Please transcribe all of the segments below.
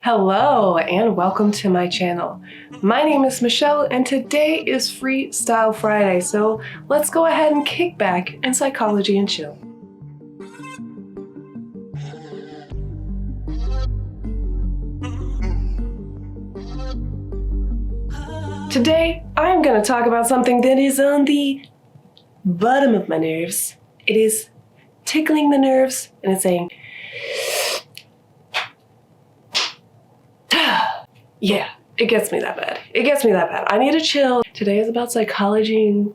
Hello and welcome to my channel. My name is Michelle and today is Freestyle Friday, so let's go ahead and kick back and psychology and chill. Today, I'm going to talk about something that is on the bottom of my nerves. It is tickling the nerves and it's saying, yeah, it gets me that bad. It gets me that bad. I need to chill. Today is about psychology.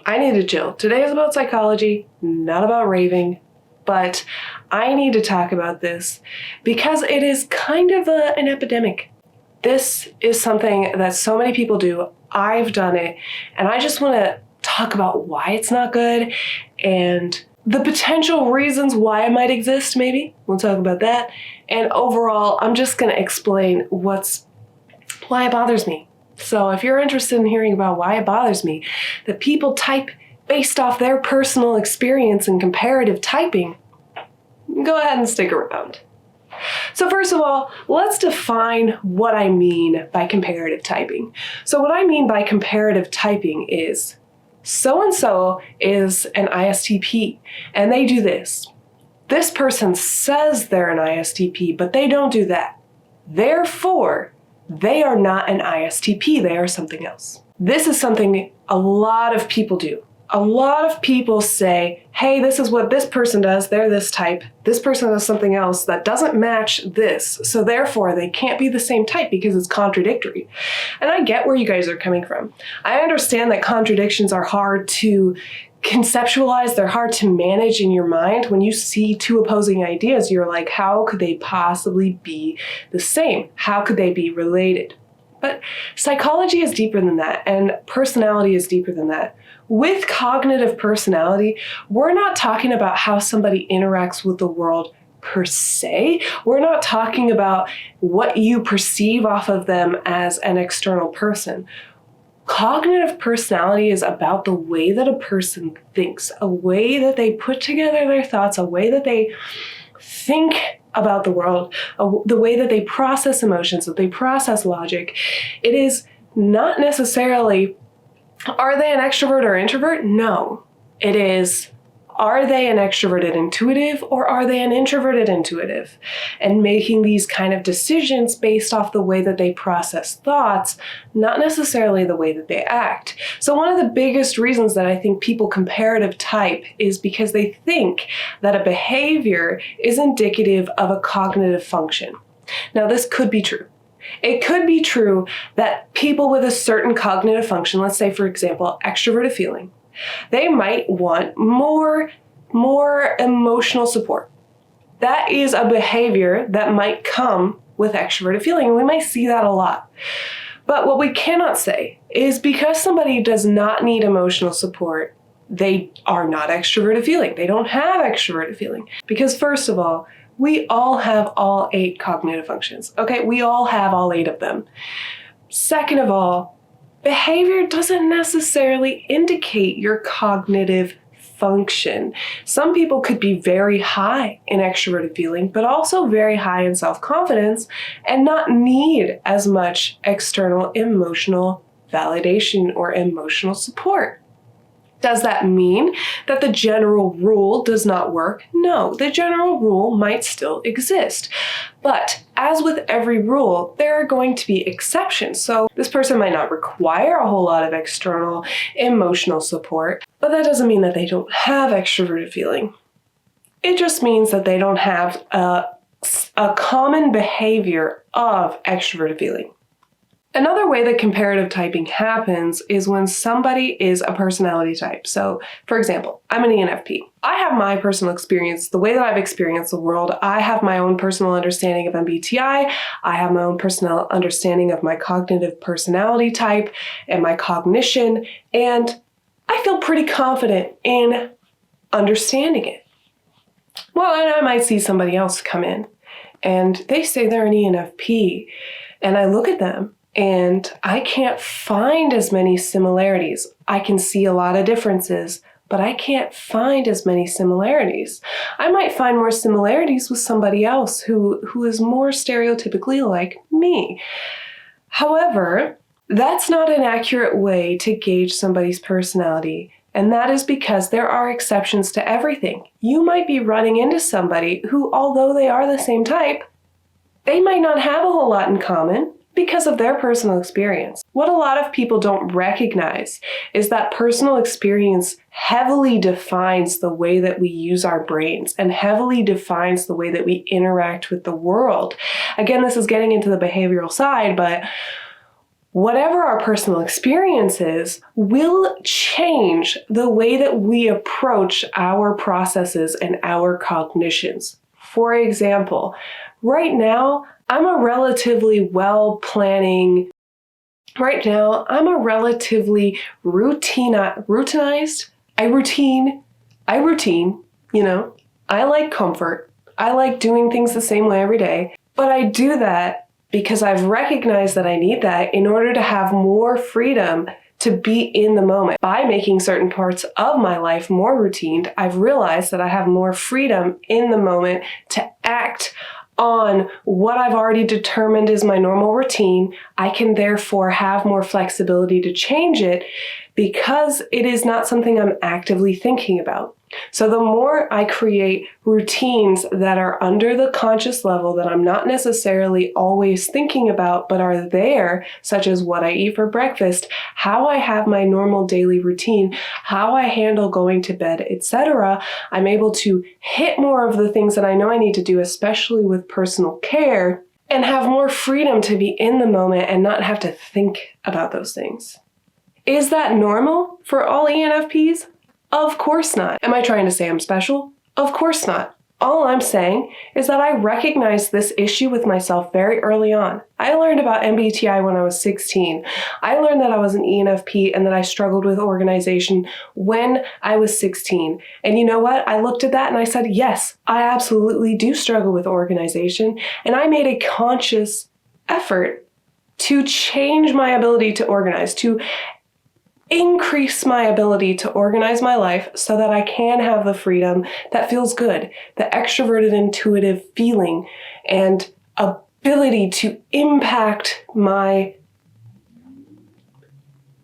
I need to chill. Today is about psychology, not about raving, but I need to talk about this because it is kind of an epidemic. This is something that so many people do. I've done it, and I just want to talk about why it's not good and the potential reasons why it might exist, maybe. We'll talk about that. And overall, I'm just going to explain why it bothers me. So if you're interested in hearing about why it bothers me, that people type based off their personal experience in comparative typing, go ahead and stick around. So first of all, let's define what I mean by comparative typing. So what I mean by comparative typing is so-and-so is an ISTP, and they do this. This person says they're an ISTP, but they don't do that. Therefore, they are not an ISTP, they are something else. This is something a lot of people do. A lot of people say, hey, this is what this person does, they're this type. This person does something else that doesn't match this, so therefore they can't be the same type because it's contradictory. And I get where you guys are coming from. I understand that contradictions are hard to conceptualize, they're hard to manage in your mind. When you see two opposing ideas, you're like, how could they possibly be the same? How could they be related? But psychology is deeper than that, and personality is deeper than that. With cognitive personality, we're not talking about how somebody interacts with the world per se. We're not talking about what you perceive off of them as an external person. Cognitive personality is about the way that a person thinks, a way that they put together their thoughts, a way that they think about the world, the way that they process emotions, that they process logic. It is not necessarily, are they an extrovert or introvert? No. It is, are they an extroverted intuitive or are they an introverted intuitive? And making these kind of decisions based off the way that they process thoughts, not necessarily the way that they act. So one of the biggest reasons that I think people comparative type is because they think that a behavior is indicative of a cognitive function. Now, this could be true. It could be true that people with a certain cognitive function, let's say, for example, extroverted feeling, they might want more emotional support. That is a behavior that might come with extroverted feeling, and we might see that a lot. But what we cannot say is because somebody does not need emotional support, they are not extroverted feeling. They don't have extroverted feeling. Because first of all, we all have all 8 cognitive functions. Okay, we all have all 8 of them. Second of all, behavior doesn't necessarily indicate your cognitive function. Some people could be very high in extroverted feeling, but also very high in self-confidence and not need as much external emotional validation or emotional support. Does that mean that the general rule does not work? No, the general rule might still exist. But as with every rule, there are going to be exceptions. So this person might not require a whole lot of external emotional support, but that doesn't mean that they don't have extroverted feeling. It just means that they don't have a common behavior of extroverted feeling. Another way that comparative typing happens is when somebody is a personality type. So, for example, I'm an ENFP. I have my personal experience, the way that I've experienced the world. I have my own personal understanding of MBTI. I have my own personal understanding of my cognitive personality type and my cognition, and I feel pretty confident in understanding it. Well, and I might see somebody else come in and they say they're an ENFP, and I look at them and I can't find as many similarities. I can see a lot of differences, but I can't find as many similarities. I might find more similarities with somebody else who is more stereotypically like me. However, that's not an accurate way to gauge somebody's personality, and that is because there are exceptions to everything. You might be running into somebody who, although they are the same type, they might not have a whole lot in common because of their personal experience. What a lot of people don't recognize is that personal experience heavily defines the way that we use our brains and heavily defines the way that we interact with the world. Again, this is getting into the behavioral side, but whatever our personal experience is will change the way that we approach our processes and our cognitions. For example, right now, I'm a relatively routinized, I routine, I like comfort. I like doing things the same way every day, but I do that because I've recognized that I need that in order to have more freedom to be in the moment. By making certain parts of my life more routine, I've realized that I have more freedom in the moment to act on what I've already determined is my normal routine. I can therefore have more flexibility to change it because it is not something I'm actively thinking about. So the more I create routines that are under the conscious level that I'm not necessarily always thinking about, but are there, such as what I eat for breakfast, how I have my normal daily routine, how I handle going to bed, etc., I'm able to hit more of the things that I know I need to do, especially with personal care, and have more freedom to be in the moment and not have to think about those things. Is that normal for all ENFPs? Of course not. Am I trying to say I'm special? Of course not. All I'm saying is that I recognized this issue with myself very early on. I learned about MBTI when I was 16. I learned that I was an ENFP and that I struggled with organization when I was 16. And you know what? I looked at that and I said, yes, I absolutely do struggle with organization. And I made a conscious effort to change my ability to organize, to increase my ability to organize my life so that I can have the freedom that feels good, the extroverted, intuitive feeling and ability to impact my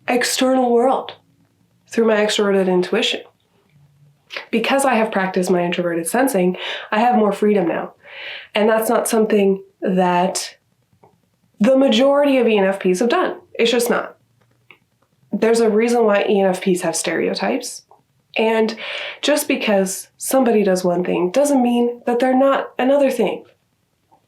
external world through my extroverted intuition. Because I have practiced my introverted sensing, I have more freedom now. And that's not something that the majority of ENFPs have done. It's just not. There's a reason why ENFPs have stereotypes. And just because somebody does one thing doesn't mean that they're not another thing.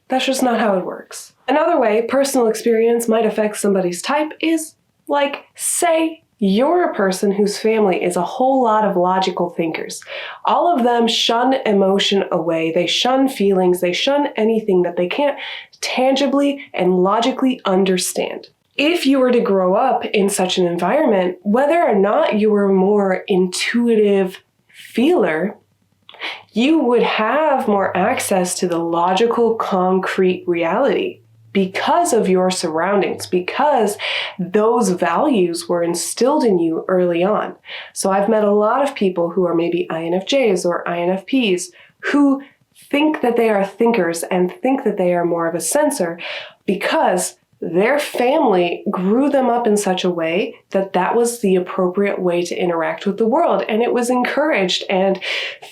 That's just not how it works. Another way personal experience might affect somebody's type is like, say, you're a person whose family is a whole lot of logical thinkers. All of them shun emotion away. They shun feelings. They shun anything that they can't tangibly and logically understand. If you were to grow up in such an environment, whether or not you were a more intuitive feeler, you would have more access to the logical, concrete reality because of your surroundings, because those values were instilled in you early on. So I've met a lot of people who are maybe INFJs or INFPs who think that they are thinkers and think that they are more of a sensor because their family grew them up in such a way that that was the appropriate way to interact with the world, and it was encouraged, and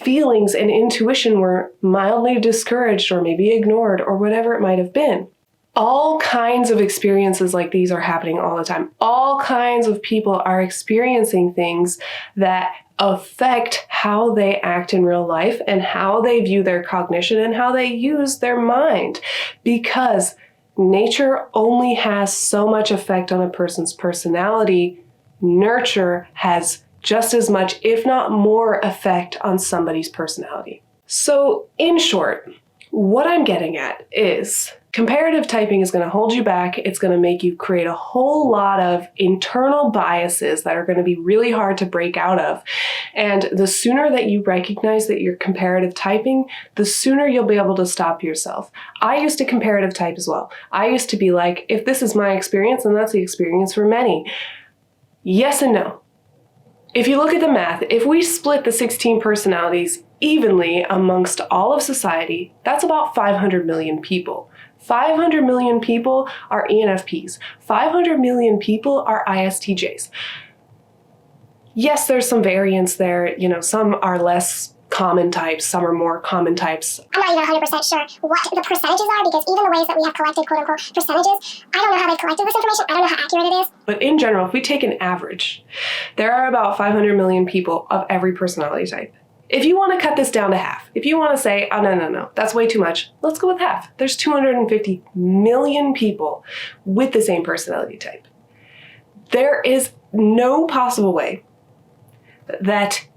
feelings and intuition were mildly discouraged or maybe ignored or whatever it might have been. All kinds of experiences like these are happening all the time. All kinds of people are experiencing things that affect how they act in real life and how they view their cognition and how they use their mind, because nature only has so much effect on a person's personality. Nurture has just as much, if not more, effect on somebody's personality. So, in short, what I'm getting at is comparative typing is going to hold you back. It's going to make you create a whole lot of internal biases that are going to be really hard to break out of. And the sooner that you recognize that you're comparative typing, the sooner you'll be able to stop yourself. I used to comparative type as well. I used to be like, if this is my experience, then that's the experience for many. Yes and no. If you look at the math, if we split the 16 personalities evenly amongst all of society, that's about 500 million people. 500 million people are ENFPs. 500 million people are ISTJs. Yes, there's some variance there. Some are less common types, some are more common types. I'm not even 100% sure what the percentages are, because even the ways that we have collected quote-unquote percentages, I don't know how they collected this information. I don't know how accurate it is. But in general, if we take an average, there are about 500 million people of every personality type. If you want to cut this down to half, if you want to say, oh, no, that's way too much, let's go with half. There's 250 million people with the same personality type. There is no possible way that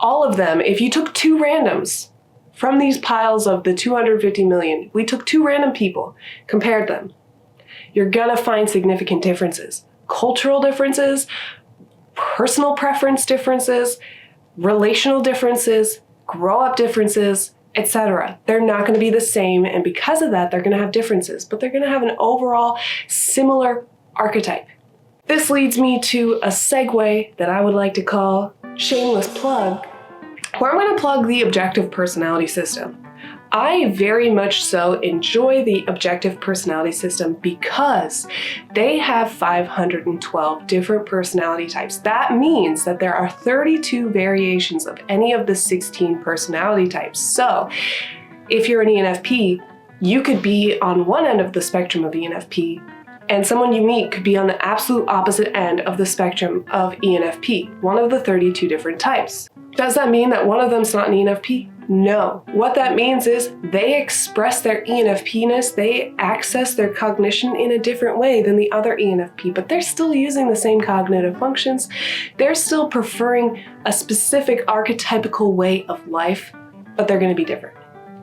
all of them, if you took two randoms from these piles of the 250 million, we took two random people, compared them, you're gonna find significant differences. Cultural differences, personal preference differences, relational differences, grow-up differences, etc. They're not gonna be the same, and because of that, they're gonna have differences, but they're gonna have an overall similar archetype. This leads me to a segue that I would like to call shameless plug, where I'm going to plug the objective personality system. I very much so enjoy the objective personality system because they have 512 different personality types. That means that there are 32 variations of any of the 16 personality types. So if you're an ENFP, you could be on one end of the spectrum of ENFP, and someone you meet could be on the absolute opposite end of the spectrum of ENFP, one of the 32 different types. Does that mean that one of them's not an ENFP? No. What that means is they express their ENFP-ness, they access their cognition in a different way than the other ENFP, but they're still using the same cognitive functions. They're still preferring a specific archetypical way of life, but they're going to be different.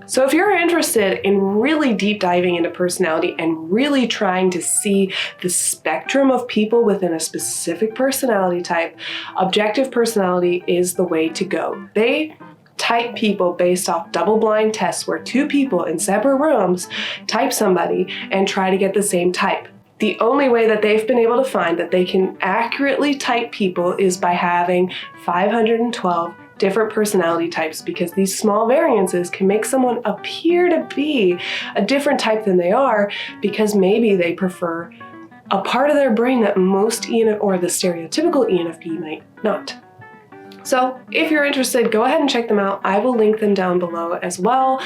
So if you're interested in really deep diving into personality and really trying to see the spectrum of people within a specific personality type, objective personality is the way to go. They type people based off double-blind tests where two people in separate rooms type somebody and try to get the same type. The only way that they've been able to find that they can accurately type people is by having 512 different personality types, because these small variances can make someone appear to be a different type than they are, because maybe they prefer a part of their brain that most or the stereotypical ENFP might not. So if you're interested, go ahead and check them out. I will link them down below as well.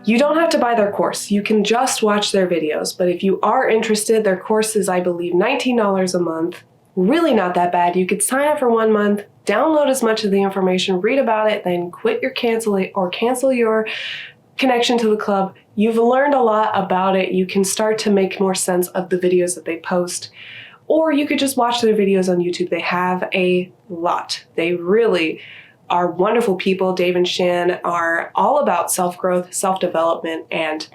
You don't have to buy their course. You can just watch their videos. But if you are interested, their course is, I believe, $19 a month. Really not that bad. You could sign up for 1 month, download as much of the information, read about it, then quit your cancel your connection to the club. You've learned a lot about it. You can start to make more sense of the videos that they post. Or you could just watch their videos on YouTube. They have a lot. They really are wonderful people. Dave and Shan are all about self-growth, self-development, and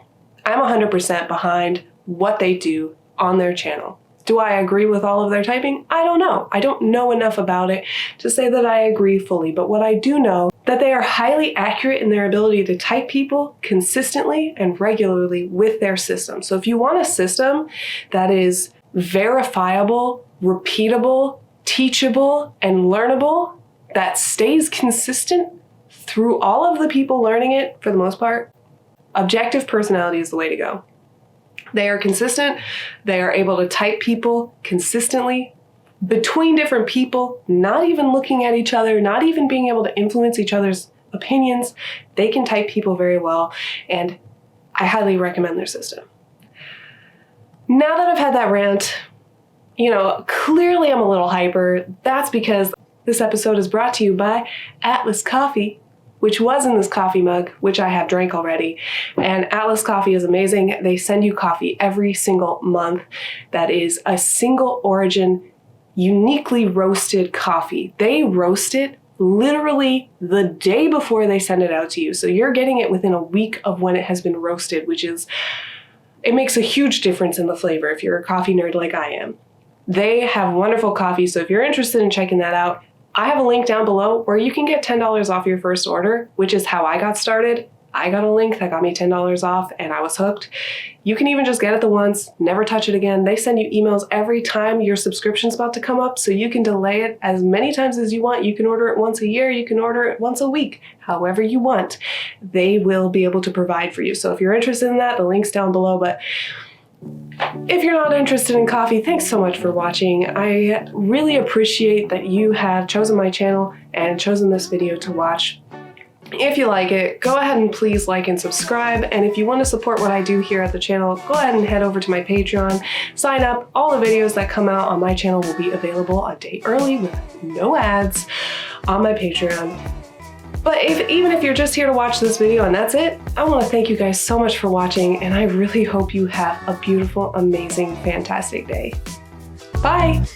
I'm 100% behind what they do on their channel. Do I agree with all of their typing? I don't know. I don't know enough about it to say that I agree fully, but what I do know that they are highly accurate in their ability to type people consistently and regularly with their system. So if you want a system that is verifiable, repeatable, teachable, and learnable, that stays consistent through all of the people learning it for the most part, objective personality is the way to go. They are consistent. They are able to type people consistently between different people, not even looking at each other, not even being able to influence each other's opinions. They can type people very well, and I highly recommend their system. Now that I've had that rant, clearly I'm a little hyper. That's because this episode is brought to you by Atlas Coffee, which was in this coffee mug, which I have drank already. And Atlas Coffee is amazing. They send you coffee every single month that is a single origin, uniquely roasted coffee. They roast it literally the day before they send it out to you. So you're getting it within a week of when it has been roasted, it makes a huge difference in the flavor if you're a coffee nerd like I am. They have wonderful coffee, so if you're interested in checking that out, I have a link down below where you can get $10 off your first order, which is how I got started. I got a link that got me $10 off and I was hooked. You can even just get it the once, never touch it again. They send you emails every time your subscription's about to come up, so you can delay it as many times as you want. You can order it once a year, you can order it once a week, however you want. They will be able to provide for you. So if you're interested in that, the link's down below. But if you're not interested in coffee, thanks so much for watching. I really appreciate that you have chosen my channel and chosen this video to watch. If you like it, go ahead and please like and subscribe. And if you want to support what I do here at the channel, go ahead and head over to my Patreon, sign up. All the videos that come out on my channel will be available a day early with no ads on my Patreon. But even if you're just here to watch this video and that's it, I want to thank you guys so much for watching, and I really hope you have a beautiful, amazing, fantastic day. Bye!